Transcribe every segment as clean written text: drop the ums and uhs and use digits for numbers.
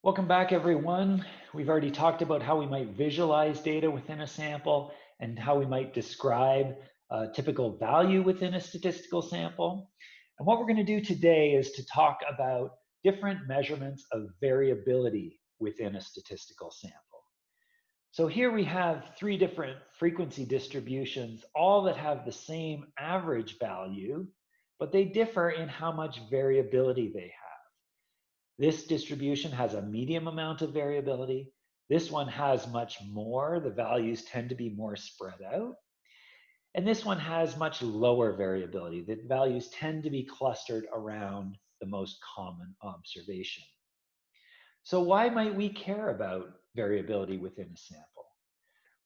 Welcome back, everyone. We've already talked about how we might visualize data within a sample and how we might describe a typical value within a statistical sample. And what we're going to do today is to talk about different measurements of variability within a statistical sample. So here we have three different frequency distributions, all that have the same average value, but they differ in how much variability they have. This distribution has a medium amount of variability. This one has much more. The values tend to be more spread out. And this one has much lower variability. The values tend to be clustered around the most common observation. So why might we care about variability within a sample?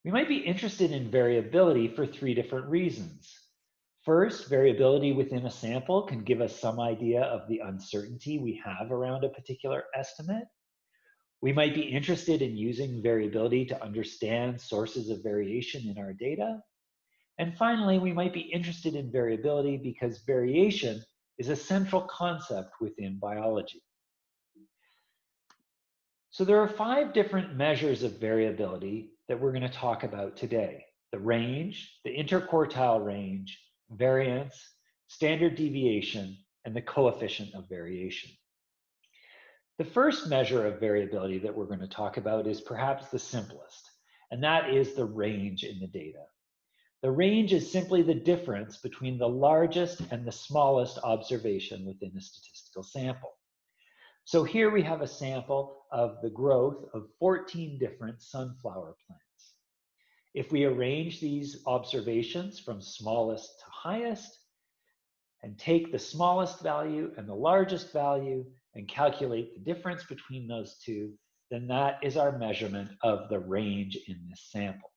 We might be interested in variability for three different reasons. First, variability within a sample can give us some idea of the uncertainty we have around a particular estimate. We might be interested in using variability to understand sources of variation in our data. And finally, we might be interested in variability because variation is a central concept within biology. So there are 5 different measures of variability that we're going to talk about today: the range, the interquartile range, variance, standard deviation, and the coefficient of variation. The first measure of variability that we're going to talk about is perhaps the simplest, and that is the range in the data. The range is simply the difference between the largest and the smallest observation within a statistical sample. So here we have a sample of the growth of 14 different sunflower plants. If we arrange these observations from smallest to highest and take the smallest value and the largest value and calculate the difference between those two, then that is our measurement of the range in this sample,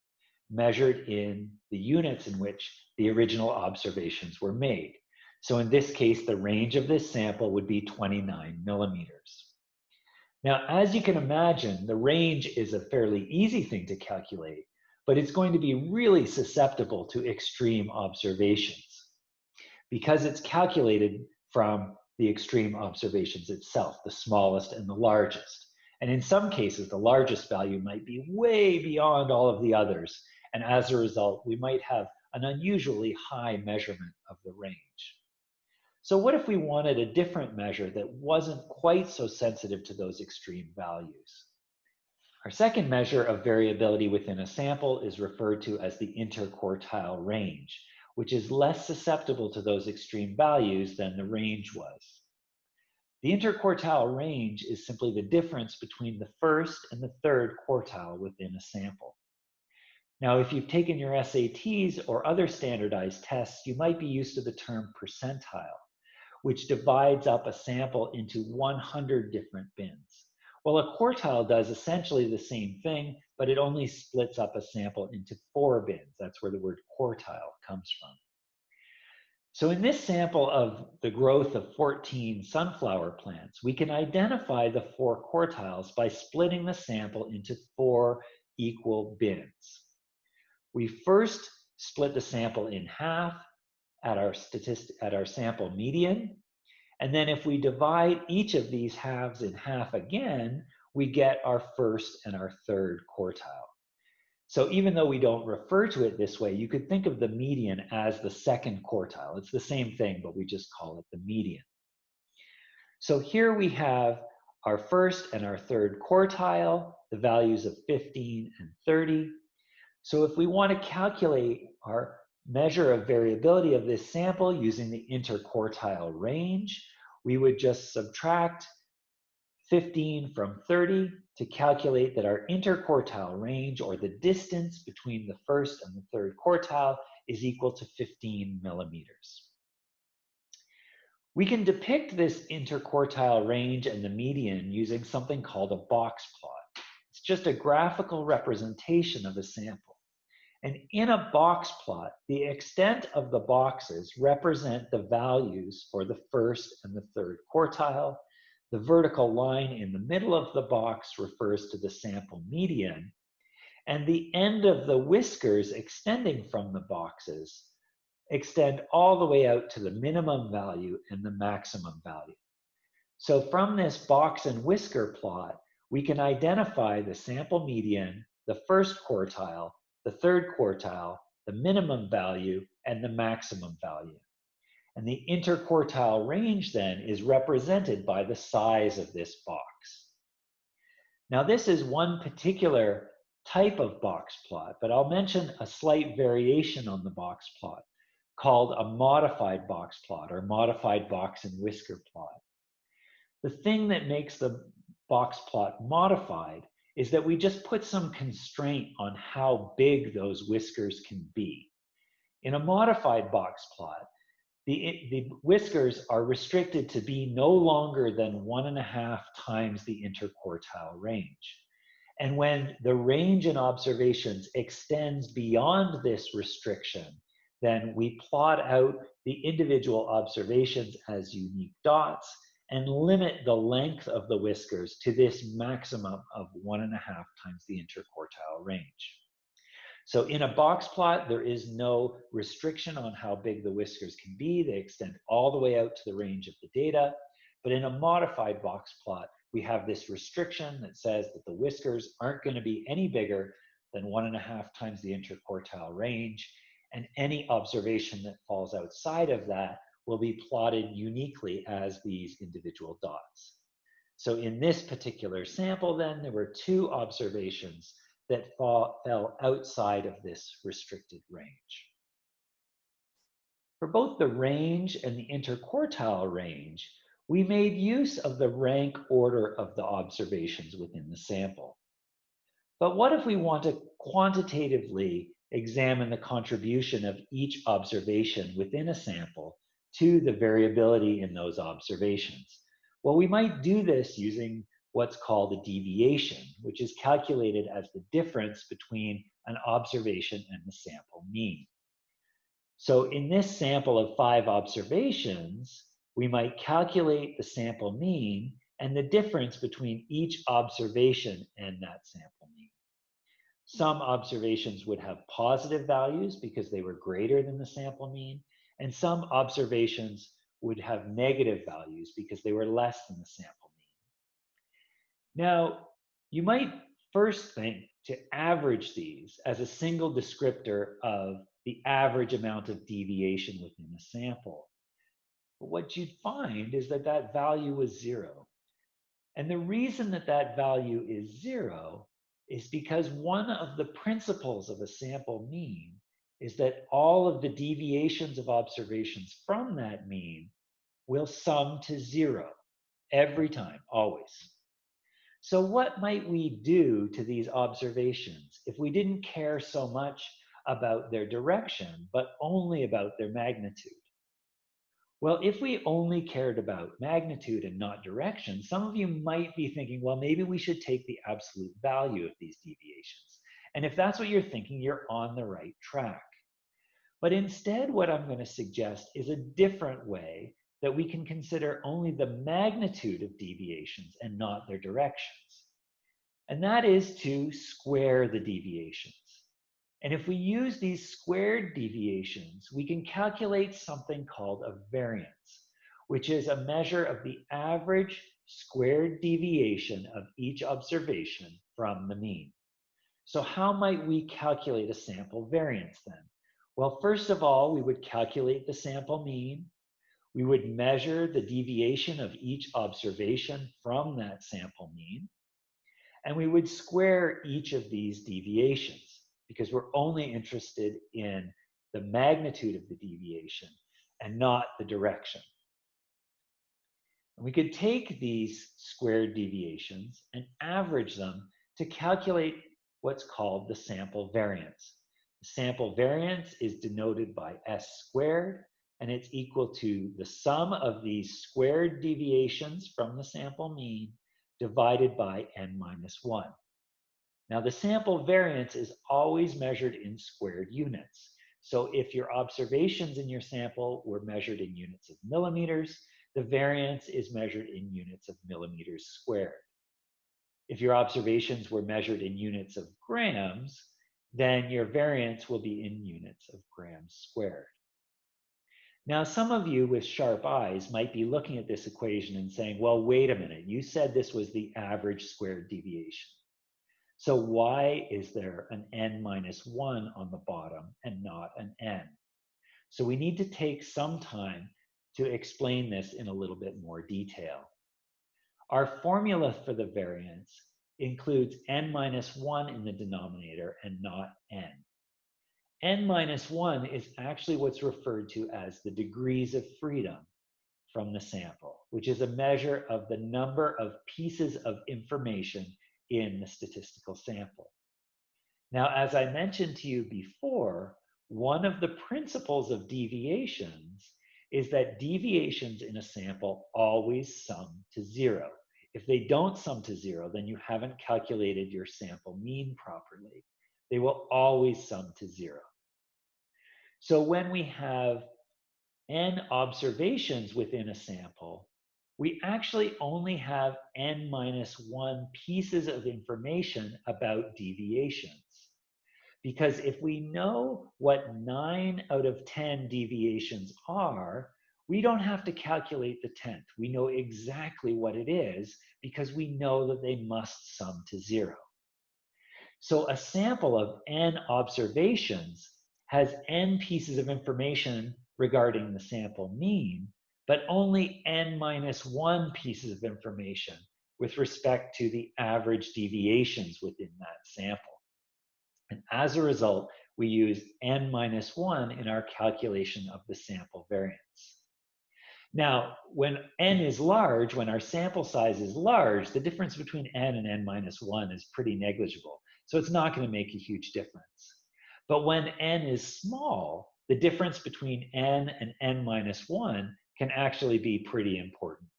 measured in the units in which the original observations were made. So in this case, the range of this sample would be 29 millimeters. Now, as you can imagine, the range is a fairly easy thing to calculate, but it's going to be really susceptible to extreme observations because it's calculated from the extreme observations itself, the smallest and the largest. And in some cases, the largest value might be way beyond all of the others. And as a result, we might have an unusually high measurement of the range. So what if we wanted a different measure that wasn't quite so sensitive to those extreme values? Our second measure of variability within a sample is referred to as the interquartile range, which is less susceptible to those extreme values than the range was. The interquartile range is simply the difference between the first and the third quartile within a sample. Now, if you've taken your SATs or other standardized tests, you might be used to the term percentile, which divides up a sample into 100 different bins. Well, a quartile does essentially the same thing, but it only splits up a sample into 4 bins. That's where the word quartile comes from. So in this sample of the growth of 14 sunflower plants, we can identify the 4 quartiles by splitting the sample into 4 equal bins. We first split the sample in half at our sample median. And then if we divide each of these halves in half again, we get our first and our third quartile. So even though we don't refer to it this way, you could think of the median as the second quartile. It's the same thing, but we just call it the median. So here we have our first and our third quartile, the values of 15 and 30. So if we want to calculate our measure of variability of this sample using the interquartile range, we would just subtract 15 from 30 to calculate that our interquartile range, or the distance between the first and the third quartile, is equal to 15 millimeters. We can depict this interquartile range and the median using something called a box plot. It's just a graphical representation of a sample. And in a box plot, the extent of the boxes represent the values for the first and the third quartile. The vertical line in the middle of the box refers to the sample median, and the end of the whiskers extending from the boxes extend all the way out to the minimum value and the maximum value. So from this box and whisker plot, we can identify the sample median, the first quartile, the third quartile, the minimum value, and the maximum value. And the interquartile range then is represented by the size of this box. Now, this is one particular type of box plot, but I'll mention a slight variation on the box plot called a modified box plot or modified box and whisker plot. The thing that makes the box plot modified is that we just put some constraint on how big those whiskers can be. In a modified box plot, the whiskers are restricted to be no longer than 1.5 times the interquartile range. And when the range in observations extends beyond this restriction, then we plot out the individual observations as unique dots and limit the length of the whiskers to this maximum of 1.5 times the interquartile range. So in a box plot, there is no restriction on how big the whiskers can be. They extend all the way out to the range of the data. But in a modified box plot, we have this restriction that says that the whiskers aren't going to be any bigger than 1.5 times the interquartile range. And any observation that falls outside of that will be plotted uniquely as these individual dots. So in this particular sample, then, there were 2 observations that fell outside of this restricted range. For both the range and the interquartile range, we made use of the rank order of the observations within the sample. But what if we want to quantitatively examine the contribution of each observation within a sample to the variability in those observations? Well, we might do this using what's called a deviation, which is calculated as the difference between an observation and the sample mean. So in this sample of 5 observations, we might calculate the sample mean and the difference between each observation and that sample mean. Some observations would have positive values because they were greater than the sample mean, and some observations would have negative values because they were less than the sample mean. Now, you might first think to average these as a single descriptor of the average amount of deviation within a sample. But what you'd find is that that value was 0. And the reason that that value is 0 is because one of the principles of a sample mean is that all of the deviations of observations from that mean will sum to 0 every time, always. So what might we do to these observations if we didn't care so much about their direction, but only about their magnitude? Well, if we only cared about magnitude and not direction, some of you might be thinking, well, maybe we should take the absolute value of these deviations. And if that's what you're thinking, you're on the right track. But instead, what I'm going to suggest is a different way that we can consider only the magnitude of deviations and not their directions. And that is to square the deviations. And if we use these squared deviations, we can calculate something called a variance, which is a measure of the average squared deviation of each observation from the mean. So how might we calculate a sample variance then? Well, first of all, we would calculate the sample mean. We would measure the deviation of each observation from that sample mean. And we would square each of these deviations because we're only interested in the magnitude of the deviation and not the direction. And we could take these squared deviations and average them to calculate what's called the sample variance. The sample variance is denoted by S squared, and it's equal to the sum of these squared deviations from the sample mean divided by n minus 1. Now, the sample variance is always measured in squared units. So if your observations in your sample were measured in units of millimeters, the variance is measured in units of millimeters squared. If your observations were measured in units of grams, then your variance will be in units of grams squared. Now, some of you with sharp eyes might be looking at this equation and saying, well, wait a minute, you said this was the average squared deviation. So why is there an n minus 1 on the bottom and not an n? So we need to take some time to explain this in a little bit more detail. Our formula for the variance includes n minus 1 in the denominator and not n. N minus 1 is actually what's referred to as the degrees of freedom from the sample, which is a measure of the number of pieces of information in the statistical sample. Now, as I mentioned to you before, one of the principles of deviations is that deviations in a sample always sum to 0. If they don't sum to 0, then you haven't calculated your sample mean properly. They will always sum to 0. So when we have n observations within a sample, we actually only have n minus 1 pieces of information about deviations. Because if we know what 9 out of 10 deviations are, we don't have to calculate the 10th. We know exactly what it is because we know that they must sum to 0. So a sample of n observations has n pieces of information regarding the sample mean, but only n minus 1 pieces of information with respect to the average deviations within that sample. And as a result, we use n minus 1 in our calculation of the sample variance. Now, when n is large, when our sample size is large, the difference between n and n minus 1 is pretty negligible. So it's not going to make a huge difference. But when n is small, the difference between n and n minus 1 can actually be pretty important.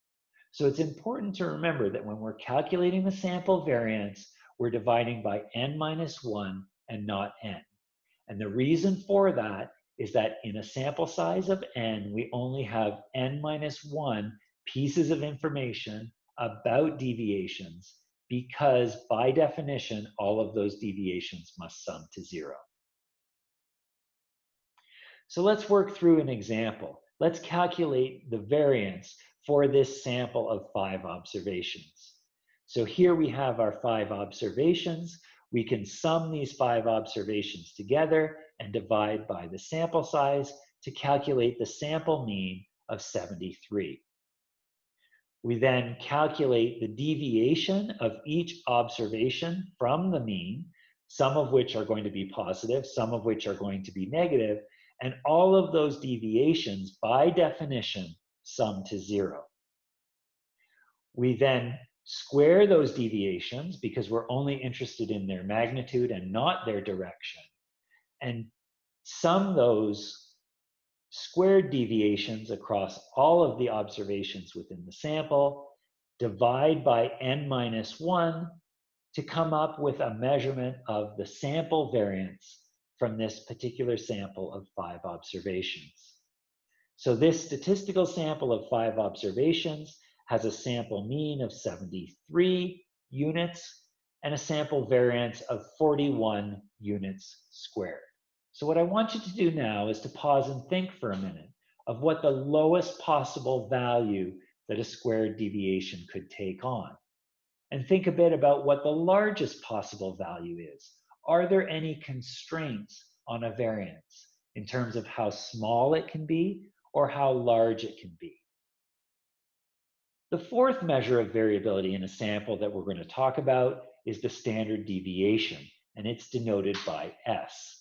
So it's important to remember that when we're calculating the sample variance, we're dividing by n minus 1 and not n. And the reason for that is that in a sample size of n, we only have n minus 1 pieces of information about deviations because by definition, all of those deviations must sum to 0. So let's work through an example. Let's calculate the variance for this sample of 5 observations. So here we have our 5 observations. We can sum these 5 observations together and divide by the sample size to calculate the sample mean of 73. We then calculate the deviation of each observation from the mean, some of which are going to be positive, some of which are going to be negative, and all of those deviations, by definition, sum to 0. We then square those deviations because we're only interested in their magnitude and not their direction, and sum those squared deviations across all of the observations within the sample, divide by n minus 1 to come up with a measurement of the sample variance from this particular sample of 5 observations. So this statistical sample of 5 observations has a sample mean of 73 units and a sample variance of 41 units squared. So what I want you to do now is to pause and think for a minute of what the lowest possible value that a squared deviation could take on. And think a bit about what the largest possible value is. Are there any constraints on a variance in terms of how small it can be or how large it can be? The fourth measure of variability in a sample that we're going to talk about is the standard deviation, and it's denoted by S.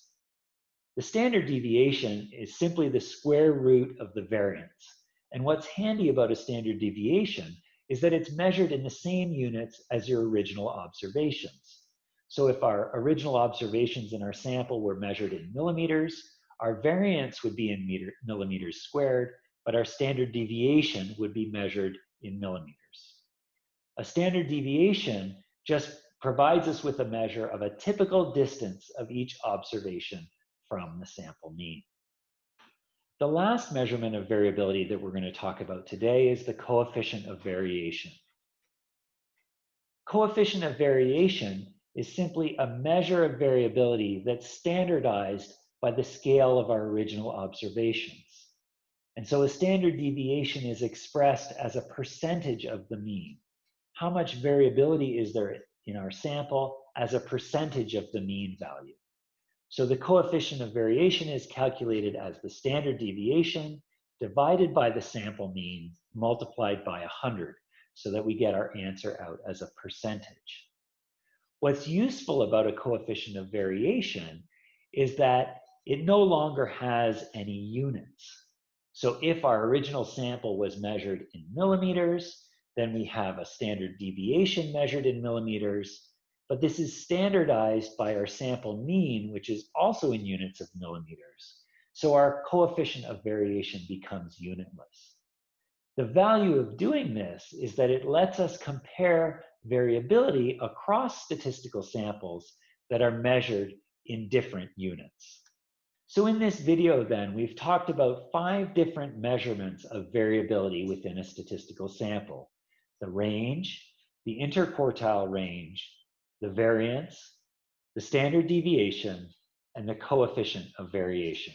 The standard deviation is simply the square root of the variance. And what's handy about a standard deviation is that it's measured in the same units as your original observations. So if our original observations in our sample were measured in millimeters, our variance would be in millimeters squared, but our standard deviation would be measured in millimeters. A standard deviation just provides us with a measure of a typical distance of each observation from the sample mean. The last measurement of variability that we're going to talk about today is the coefficient of variation. Coefficient of variation is simply a measure of variability that's standardized by the scale of our original observations. And so a standard deviation is expressed as a percentage of the mean. How much variability is there in our sample as a percentage of the mean value? So the coefficient of variation is calculated as the standard deviation divided by the sample mean multiplied by 100, so that we get our answer out as a percentage. What's useful about a coefficient of variation is that it no longer has any units. So if our original sample was measured in millimeters, then we have a standard deviation measured in millimeters, but this is standardized by our sample mean, which is also in units of millimeters. So our coefficient of variation becomes unitless. The value of doing this is that it lets us compare variability across statistical samples that are measured in different units. So in this video then, we've talked about 5 different measurements of variability within a statistical sample: the range, the interquartile range, the variance, the standard deviation, and the coefficient of variation.